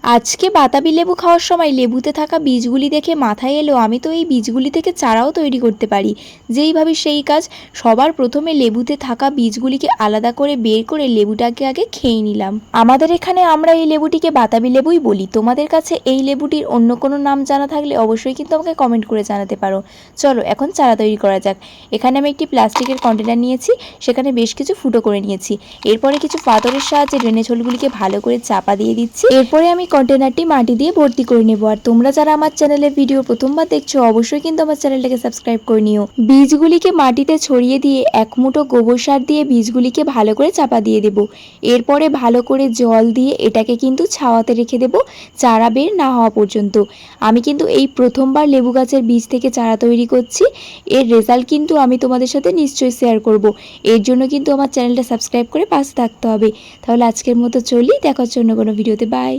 আজকে বাতাবি লেবু খাওয়ার সময় লেবুতে থাকা বীজগুলি দেখে মাথায় এলো আমি তো এই বীজগুলি থেকে চারাও তৈরি করতে পারি। যেই ভাবি সেই কাজ। সবার প্রথমে লেবুতে থাকা বীজগুলিকে আলাদা করে বের করে লেবুটাকে আগে খেয়ে নিলাম। আমাদের এখানে আমরা এই লেবুটিকে বাতাবি লেবুই বলি। তোমাদের কাছে এই লেবুটির অন্য কোনো নাম জানা থাকলে অবশ্যই কিন্তু আমাকে কমেন্ট করে জানাতে পারো। চলো এখন চারা তৈরি করা যাক। এখানে আমি একটি প্লাস্টিকের কন্টেনার নিয়েছি, সেখানে বেশ কিছু ফুটো করে নিয়েছি। এরপরে কিছু পাথরের সাহায্যে ড্রেনেজ হোলগুলিকে ভালো করে চাপা দিয়ে দিচ্ছি। এরপরে আমি কন্টেনারটি মাটি দিয়ে ভর্তি করে নেব। আর তোমরা যারা আমার চ্যানেলের ভিডিও প্রথমবার দেখছো অবশ্যই কিন্তু আমার চ্যানেলটাকে সাবস্ক্রাইব করে নিও। বীজগুলিকে মাটিতে ছড়িয়ে দিয়ে এক মুঠো গোবর সার দিয়ে বীজগুলিকে ভালো করে চাপা দিয়ে দেব। এরপরে ভালো করে জল দিয়ে এটাকে কিন্তু ছাওয়াতে রেখে দেব চারা বের না হওয়া পর্যন্ত। আমি কিন্তু এই প্রথমবার লেবু গাছের বীজ থেকে চারা তৈরি করছি। এর রেজাল্ট কিন্তু আমি তোমাদের সাথে নিশ্চয়ই শেয়ার করব। এর জন্য কিন্তু আমার চ্যানেলটা সাবস্ক্রাইব করে পাশে থাকতে হবে। তাহলে আজকের মতো চলি, দেখার জন্য কোনো ভিডিওতে। বাই।